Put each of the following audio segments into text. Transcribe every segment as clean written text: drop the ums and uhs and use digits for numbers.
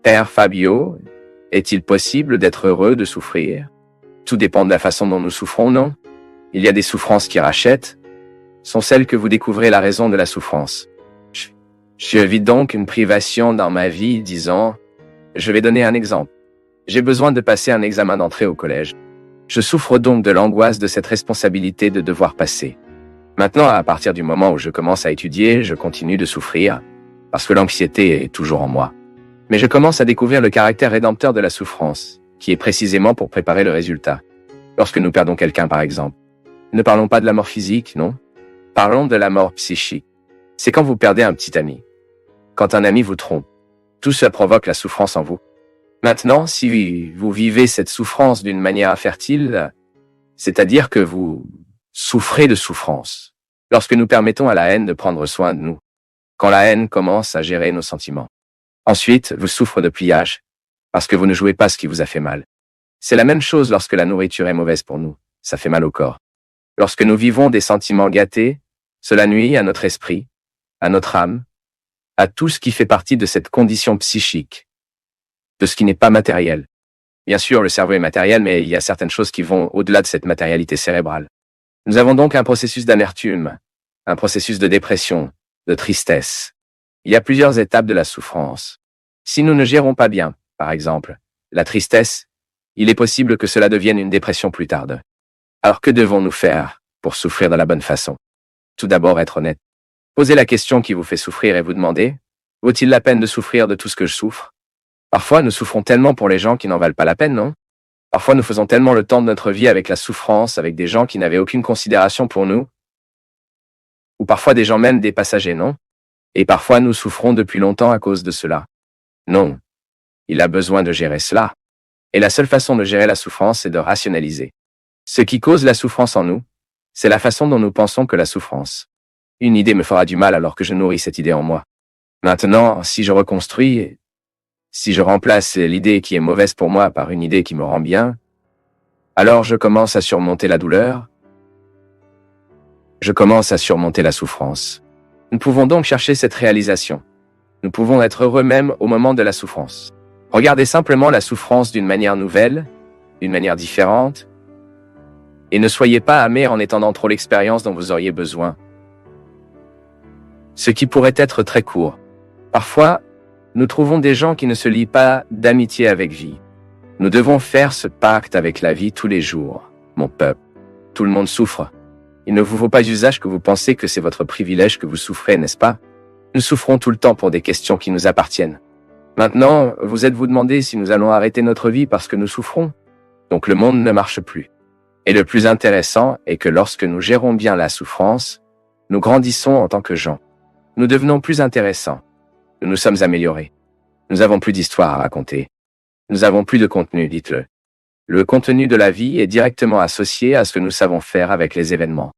Père Fabio, est-il possible d'être heureux de souffrir? Tout dépend de la façon dont nous souffrons, non? Il y a des souffrances qui rachètent, sont celles que vous découvrez la raison de la souffrance. Je vis donc une privation dans ma vie, disons, je vais donner un exemple. J'ai besoin de passer un examen d'entrée au collège. Je souffre donc de l'angoisse de cette responsabilité de devoir passer. Maintenant, à partir du moment où je commence à étudier, je continue de souffrir, parce que l'anxiété est toujours en moi. Mais je commence à découvrir le caractère rédempteur de la souffrance, qui est précisément pour préparer le résultat. Lorsque nous perdons quelqu'un, par exemple. Ne parlons pas de la mort physique, non? Parlons de la mort psychique. C'est quand vous perdez un petit ami. Quand un ami vous trompe. Tout cela provoque la souffrance en vous. Maintenant, si vous vivez cette souffrance d'une manière infertile, c'est-à-dire que vous souffrez de souffrance, lorsque nous permettons à la haine de prendre soin de nous, quand la haine commence à gérer nos sentiments. Ensuite, vous souffrez de pliage, parce que vous ne jouez pas ce qui vous a fait mal. C'est la même chose lorsque la nourriture est mauvaise pour nous, ça fait mal au corps. Lorsque nous vivons des sentiments gâtés, cela nuit à notre esprit, à notre âme, à tout ce qui fait partie de cette condition psychique, de ce qui n'est pas matériel. Bien sûr, le cerveau est matériel, mais il y a certaines choses qui vont au-delà de cette matérialité cérébrale. Nous avons donc un processus d'amertume, un processus de dépression, de tristesse. Il y a plusieurs étapes de la souffrance. Si nous ne gérons pas bien, par exemple, la tristesse, il est possible que cela devienne une dépression plus tard. Alors que devons-nous faire pour souffrir de la bonne façon? Tout d'abord, être honnête. Posez la question qui vous fait souffrir et vous demandez, vaut-il la peine de souffrir de tout ce que je souffre? Parfois, nous souffrons tellement pour les gens qui n'en valent pas la peine, non? Parfois, nous faisons tellement le temps de notre vie avec la souffrance, avec des gens qui n'avaient aucune considération pour nous. Ou parfois des gens même des passagers, non? Et parfois, nous souffrons depuis longtemps à cause de cela. Non. Il a besoin de gérer cela. Et la seule façon de gérer la souffrance, c'est de rationaliser. Ce qui cause la souffrance en nous, c'est la façon dont nous pensons que la souffrance. Une idée me fera du mal alors que je nourris cette idée en moi. Maintenant, si je reconstruis, si je remplace l'idée qui est mauvaise pour moi par une idée qui me rend bien, alors je commence à surmonter la douleur. Je commence à surmonter la souffrance. Nous pouvons donc chercher cette réalisation. Nous pouvons être heureux même au moment de la souffrance. Regardez simplement la souffrance d'une manière nouvelle, d'une manière différente, et ne soyez pas amer en étendant trop l'expérience dont vous auriez besoin. Ce qui pourrait être très court. Parfois, nous trouvons des gens qui ne se lient pas d'amitié avec vie. Nous devons faire ce pacte avec la vie tous les jours, mon peuple. Tout le monde souffre. Il ne vous faut pas usage que vous pensez que c'est votre privilège que vous souffrez, n'est-ce pas? Nous souffrons tout le temps pour des questions qui nous appartiennent. Maintenant, vous êtes-vous demandé si nous allons arrêter notre vie parce que nous souffrons? Donc le monde ne marche plus. Et le plus intéressant est que lorsque nous gérons bien la souffrance, nous grandissons en tant que gens. Nous devenons plus intéressants. Nous nous sommes améliorés. Nous avons plus d'histoire à raconter. Nous avons plus de contenu, dites-le. Le contenu de la vie est directement associé à ce que nous savons faire avec les événements.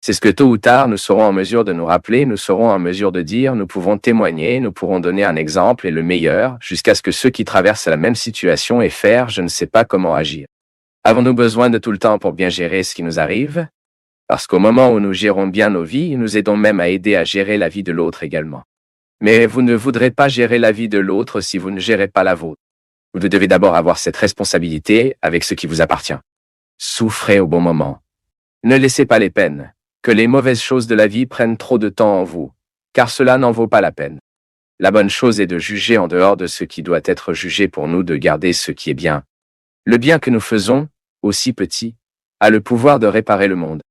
C'est ce que tôt ou tard nous serons en mesure de nous rappeler, nous serons en mesure de dire, nous pouvons témoigner, nous pourrons donner un exemple et le meilleur, jusqu'à ce que ceux qui traversent la même situation aient faire, je ne sais pas comment agir. Avons-nous besoin de tout le temps pour bien gérer ce qui nous arrive? Parce qu'au moment où nous gérons bien nos vies, nous aidons même à aider à gérer la vie de l'autre également. Mais vous ne voudrez pas gérer la vie de l'autre si vous ne gérez pas la vôtre. Vous devez d'abord avoir cette responsabilité avec ce qui vous appartient. Souffrez au bon moment. Ne laissez pas les peines, que les mauvaises choses de la vie prennent trop de temps en vous, car cela n'en vaut pas la peine. La bonne chose est de juger en dehors de ce qui doit être jugé pour nous, de garder ce qui est bien. Le bien que nous faisons, aussi petit, a le pouvoir de réparer le monde.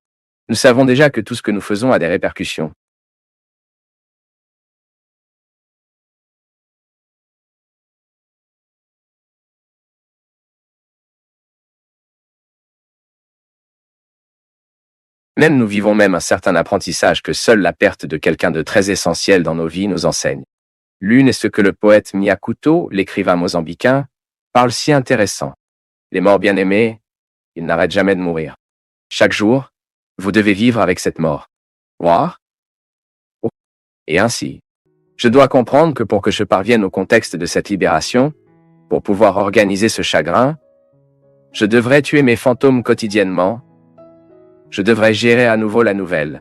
Nous savons déjà que tout ce que nous faisons a des répercussions. Même nous vivons même un certain apprentissage que seule la perte de quelqu'un de très essentiel dans nos vies nous enseigne. L'une est ce que le poète Miyakuto, l'écrivain mozambicain, parle si intéressant. Les morts bien-aimés, ils n'arrêtent jamais de mourir. Chaque jour, vous devez vivre avec cette mort. Voir? Et ainsi. Je dois comprendre que pour que je parvienne au contexte de cette libération, pour pouvoir organiser ce chagrin, je devrais tuer mes fantômes quotidiennement. Je devrais gérer à nouveau la nouvelle.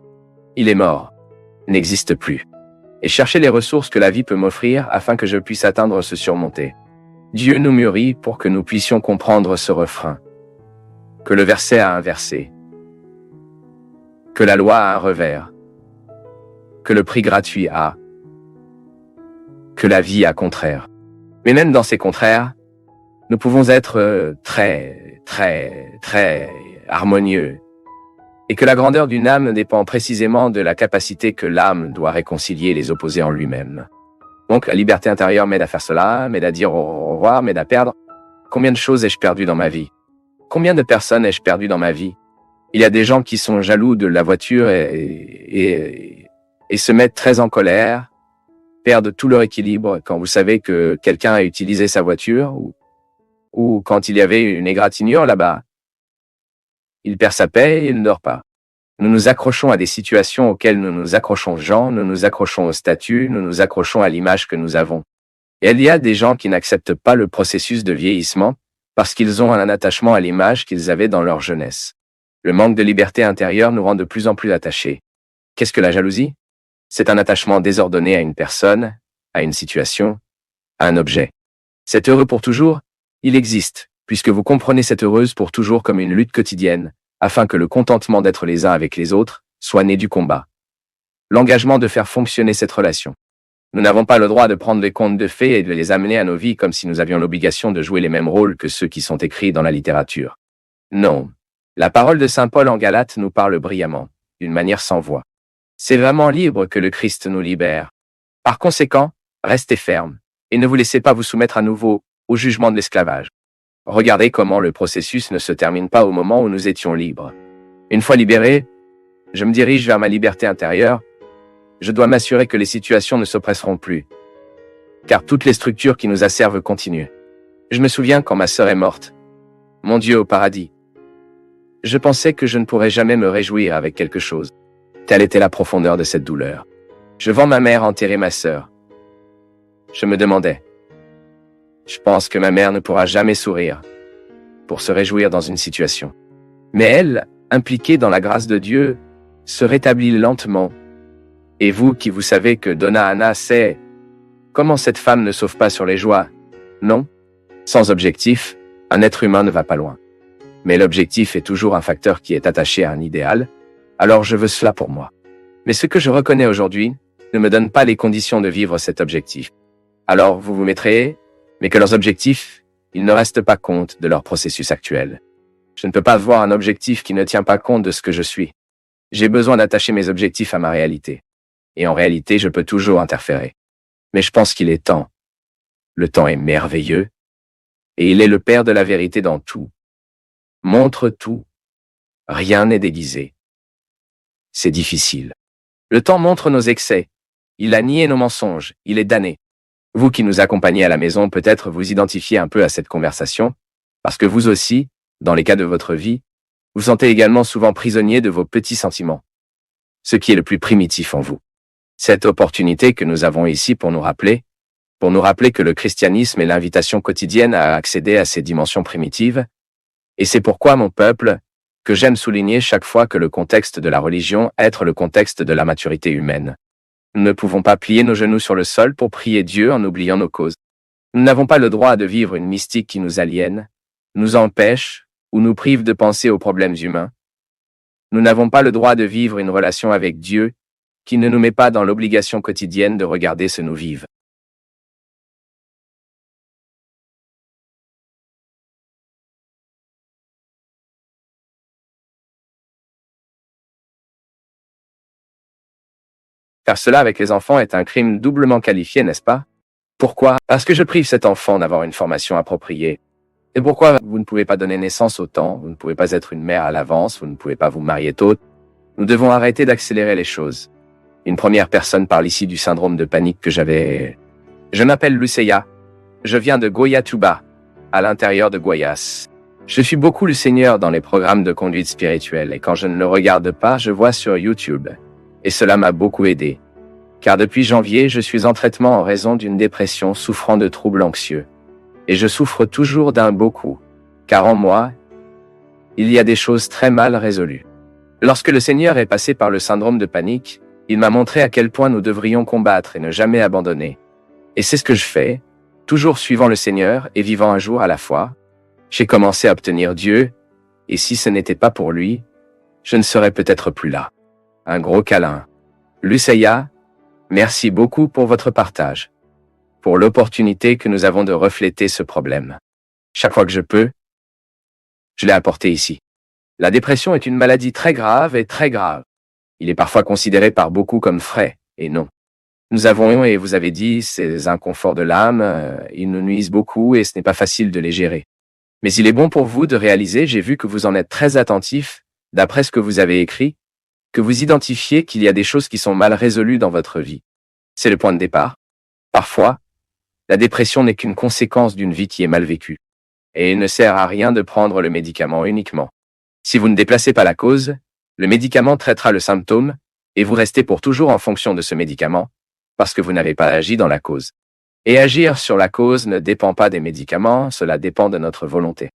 Il est mort. N'existe plus. Et chercher les ressources que la vie peut m'offrir afin que je puisse atteindre ce surmonter. Dieu nous mûrit pour que nous puissions comprendre ce refrain. Que le verset a un verset. Que la loi a un revers. Que le prix gratuit a. Que la vie a contraire. Mais même dans ces contraires, nous pouvons être très harmonieux. Et que la grandeur d'une âme dépend précisément de la capacité que l'âme doit réconcilier les opposés en lui-même. Donc la liberté intérieure m'aide à faire cela, m'aide à dire au revoir, m'aide à perdre. Combien de choses ai-je perdu dans ma vie? Combien de personnes ai-je perdu dans ma vie? Il y a des gens qui sont jaloux de la voiture et se mettent très en colère, perdent tout leur équilibre quand vous savez que quelqu'un a utilisé sa voiture ou quand il y avait une égratignure là-bas. Il perd sa paix et il ne dort pas. Nous nous accrochons à des situations auxquelles nous nous accrochons aux gens, nous nous accrochons au statut, nous nous accrochons à l'image que nous avons. Et il y a des gens qui n'acceptent pas le processus de vieillissement parce qu'ils ont un attachement à l'image qu'ils avaient dans leur jeunesse. Le manque de liberté intérieure nous rend de plus en plus attachés. Qu'est-ce que la jalousie? C'est un attachement désordonné à une personne, à une situation, à un objet. Cet heureux pour toujours, il existe, puisque vous comprenez cette heureuse pour toujours comme une lutte quotidienne, afin que le contentement d'être les uns avec les autres soit né du combat. L'engagement de faire fonctionner cette relation. Nous n'avons pas le droit de prendre des contes de fées et de les amener à nos vies comme si nous avions l'obligation de jouer les mêmes rôles que ceux qui sont écrits dans la littérature. Non. La parole de saint Paul en Galates nous parle brillamment, d'une manière sans voix. C'est vraiment libre que le Christ nous libère. Par conséquent, restez fermes, et ne vous laissez pas vous soumettre à nouveau au jugement de l'esclavage. Regardez comment le processus ne se termine pas au moment où nous étions libres. Une fois libéré, je me dirige vers ma liberté intérieure. Je dois m'assurer que les situations ne s'oppresseront plus, car toutes les structures qui nous asservent continuent. Je me souviens quand ma sœur est morte. Mon Dieu au paradis. Je pensais que je ne pourrais jamais me réjouir avec quelque chose. Telle était la profondeur de cette douleur. Je vends ma mère enterrer ma sœur. Je me demandais. Je pense que ma mère ne pourra jamais sourire pour se réjouir dans une situation. Mais elle, impliquée dans la grâce de Dieu, se rétablit lentement. Et vous qui vous savez que Donna Anna sait comment cette femme ne sauve pas sur les joies. Non. Sans objectif, un être humain ne va pas loin. Mais l'objectif est toujours un facteur qui est attaché à un idéal, alors je veux cela pour moi. Mais ce que je reconnais aujourd'hui ne me donne pas les conditions de vivre cet objectif. Alors vous vous mettrez, mais que leurs objectifs, ils ne restent pas compte de leur processus actuel. Je ne peux pas voir un objectif qui ne tient pas compte de ce que je suis. J'ai besoin d'attacher mes objectifs à ma réalité. Et en réalité, je peux toujours interférer. Mais je pense qu'il est temps. Le temps est merveilleux. Et il est le Père de la vérité dans tout. Montre tout. Rien n'est déguisé. C'est difficile. Le temps montre nos excès. Il a nié nos mensonges. Il est damné. Vous qui nous accompagnez à la maison, peut-être vous identifiez un peu à cette conversation, parce que vous aussi, dans les cas de votre vie, vous sentez également souvent prisonnier de vos petits sentiments. Ce qui est le plus primitif en vous. Cette opportunité que nous avons ici pour nous rappeler que le christianisme est l'invitation quotidienne à accéder à ces dimensions primitives, et c'est pourquoi mon peuple, que j'aime souligner chaque fois que le contexte de la religion est le contexte de la maturité humaine. Nous ne pouvons pas plier nos genoux sur le sol pour prier Dieu en oubliant nos causes. Nous n'avons pas le droit de vivre une mystique qui nous aliène, nous empêche ou nous prive de penser aux problèmes humains. Nous n'avons pas le droit de vivre une relation avec Dieu qui ne nous met pas dans l'obligation quotidienne de regarder ce nous vivre. Faire cela avec les enfants est un crime doublement qualifié, n'est-ce pas? Pourquoi? Parce que je prive cet enfant d'avoir une formation appropriée. Et pourquoi vous ne pouvez pas donner naissance au temps, vous ne pouvez pas être une mère à l'avance, vous ne pouvez pas vous marier tôt. Nous devons arrêter d'accélérer les choses. Une première personne parle ici du syndrome de panique que j'avais. Je m'appelle Luceia. Je viens de Guayatuba, à l'intérieur de Guayas. Je suis beaucoup le Seigneur dans les programmes de conduite spirituelle et quand je ne le regarde pas, je vois sur YouTube. Et cela m'a beaucoup aidé. Car depuis janvier, je suis en traitement en raison d'une dépression souffrant de troubles anxieux. Et je souffre toujours d'un beaucoup. Car en moi, il y a des choses très mal résolues. Lorsque le Seigneur est passé par le syndrome de panique, il m'a montré à quel point nous devrions combattre et ne jamais abandonner. Et c'est ce que je fais. toujours suivant le Seigneur et vivant un jour à la fois, j'ai commencé à obtenir Dieu, et si ce n'était pas pour lui, je ne serais peut-être plus là. Un gros câlin. Lucia, merci beaucoup pour votre partage, pour l'opportunité que nous avons de refléter ce problème. Chaque fois que je peux, je l'ai apporté ici. La dépression est une maladie très grave et très grave. Il est parfois considéré par beaucoup comme frais, et non. Nous avons, et vous avez dit, ces inconforts de l'âme, ils nous nuisent beaucoup et ce n'est pas facile de les gérer. Mais il est bon pour vous de réaliser, j'ai vu que vous en êtes très attentif, d'après ce que vous avez écrit, que vous identifiez qu'il y a des choses qui sont mal résolues dans votre vie. C'est le point de départ. Parfois, la dépression n'est qu'une conséquence d'une vie qui est mal vécue. Et il ne sert à rien de prendre le médicament uniquement. Si vous ne déplacez pas la cause, le médicament traitera le symptôme, et vous restez pour toujours en fonction de ce médicament, parce que vous n'avez pas agi dans la cause. Et agir sur la cause ne dépend pas des médicaments, cela dépend de notre volonté.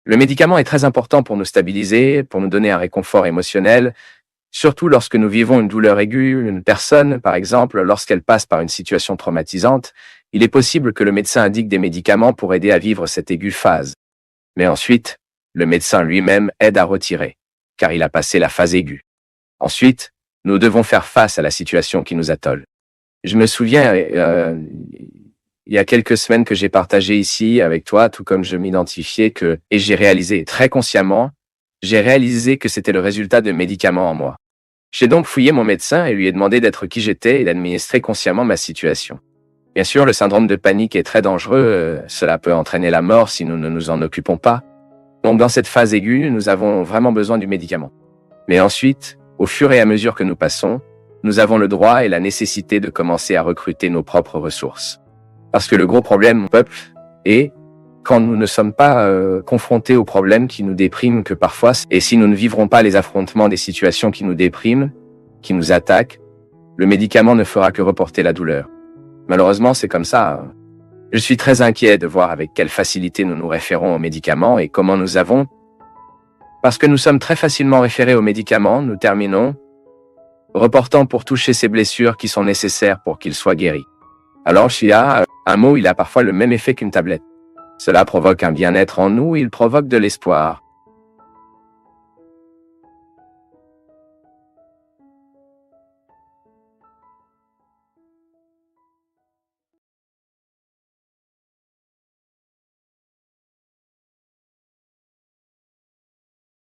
Le médicament est très important pour nous stabiliser, pour nous donner un réconfort émotionnel, surtout lorsque nous vivons une douleur aiguë. Une personne, par exemple, lorsqu'elle passe par une situation traumatisante, il est possible que le médecin indique des médicaments pour aider à vivre cette aiguë phase. Mais ensuite, le médecin lui-même aide à retirer, car il a passé la phase aiguë. Ensuite, nous devons faire face à la situation qui nous attole. Je me souviens, il y a quelques semaines que j'ai partagé ici avec toi, tout comme je m'identifiais et j'ai réalisé très consciemment, j'ai réalisé que c'était le résultat de médicaments en moi. J'ai donc fouillé mon médecin et lui ai demandé d'être qui j'étais et d'administrer consciemment ma situation. Bien sûr, le syndrome de panique est très dangereux, cela peut entraîner la mort si nous ne nous en occupons pas. Donc dans cette phase aiguë, nous avons vraiment besoin du médicament. Mais ensuite, au fur et à mesure que nous passons, nous avons le droit et la nécessité de commencer à recruter nos propres ressources. Parce que le gros problème, mon peuple, est quand nous ne sommes pas confrontés aux problèmes qui nous dépriment que parfois, et si nous ne vivrons pas les affrontements des situations qui nous dépriment, qui nous attaquent, le médicament ne fera que reporter la douleur. Malheureusement, c'est comme ça. Je suis très inquiet de voir avec quelle facilité nous nous référons aux médicaments et comment nous avons. Parce que nous sommes très facilement référés aux médicaments, nous terminons reportant pour toucher ces blessures qui sont nécessaires pour qu'ils soient guéris. Alors, Chia, un mot, il a parfois le même effet qu'une tablette. Cela provoque un bien-être en nous, il provoque de l'espoir.